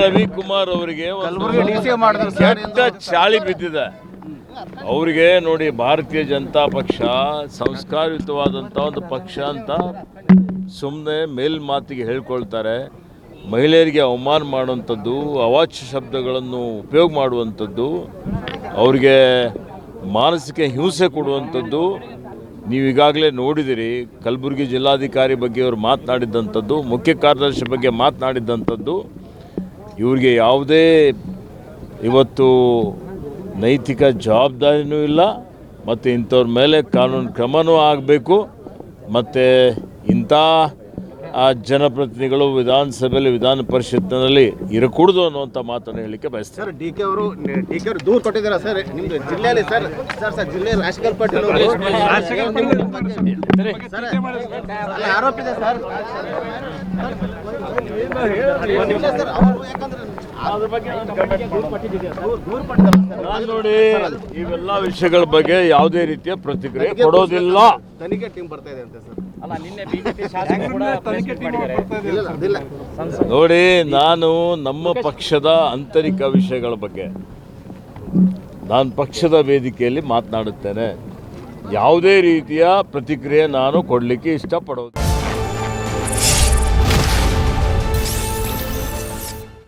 ರವಿಕುಮಾರ್ ಅವರಿಗೆ ಕೆಟ್ಟ ಚಾಳಿ ಬಿದ್ದಿದೆ. ಅವರಿಗೆ ನೋಡಿ, ಭಾರತೀಯ ಜನತಾ ಪಕ್ಷ ಸಂಸ್ಕಾರಯುತವಾದಂಥ ಒಂದು ಪಕ್ಷ ಅಂತ ಸುಮ್ಮನೆ ಮೇಲ್ಮಾತಿಗೆ ಹೇಳ್ಕೊಳ್ತಾರೆ. ಮಹಿಳೆಯರಿಗೆ ಅವಮಾನ ಮಾಡುವಂಥದ್ದು, ಅವಾಚ್ಯ ಶಬ್ದಗಳನ್ನು ಉಪಯೋಗ ಮಾಡುವಂಥದ್ದು, ಅವರಿಗೆ ಮಾನಸಿಕ ಹಿಂಸೆ ಕೊಡುವಂಥದ್ದು ನೀವು ಈಗಾಗಲೇ ನೋಡಿದಿರಿ. ಕಲಬುರಗಿ ಜಿಲ್ಲಾಧಿಕಾರಿ ಬಗ್ಗೆ ಅವರು ಮಾತನಾಡಿದ್ದಂಥದ್ದು, ಮುಖ್ಯ ಕಾರ್ಯದರ್ಶಿ ಬಗ್ಗೆ ಮಾತನಾಡಿದ್ದಂಥದ್ದು, ಇವರಿಗೆ ಯಾವುದೇ ಇವತ್ತು ನೈತಿಕ ಜವಾಬ್ದಾರಿನೂ ಇಲ್ಲ ಮತ್ತು ಇಂಥವ್ರ ಮೇಲೆ ಕಾನೂನು ಕ್ರಮವೂ ಆಗಬೇಕು. ಮತ್ತು ಇಂಥ ಜನಪ್ರತಿನಿಧಿಗಳು ವಿಧಾನಸಭೆಯಲ್ಲಿ, ವಿಧಾನ ಪರಿಷತ್ತಿನಲ್ಲಿ ಇರಕೂಡದು ಅನ್ನುವಂಥ ಮಾತನ್ನು ಹೇಳಲಿಕ್ಕೆ ಬಯಸ್ತಾರೆ. ಸರ್, ಡಿ ಕೆ ಅವರು ದೂರು ಕೊಟ್ಟಿದ್ದಾರೆ ಸರ್ ನಿಮ್ದು ಜಿಲ್ಲೆಯಲ್ಲಿ. ಸರ್ ಜಿಲ್ಲೆ ರಾಜಕೀಯ ಪಾಟೀಲ್ ಆರೋಪ ಇದೆ ಸರ್. ನಾನು ನೋಡಿ, ಇವೆಲ್ಲ ವಿಷಯಗಳ ಬಗ್ಗೆ ಯಾವುದೇ ರೀತಿಯ ಪ್ರತಿಕ್ರಿಯೆ ಕೊಡೋದಿಲ್ಲ. ತನಿಖೆ ಟೀಮ್ ಬರ್ತಾ ಇದೆ ಅಂತ ಸರ್. ನೋಡಿ, ನಾನು ನಮ್ಮ ಪಕ್ಷದ ಆಂತರಿಕ ವಿಷಯಗಳ ಬಗ್ಗೆ ನಾನು ಪಕ್ಷದ ವೇದಿಕೆಯಲ್ಲಿ ಮಾತನಾಡುತ್ತೇನೆ. ಯಾವುದೇ ರೀತಿಯ ಪ್ರತಿಕ್ರಿಯೆ ನಾನು ಕೊಡಲಿಕ್ಕೆ ಇಷ್ಟಪಡೋದು.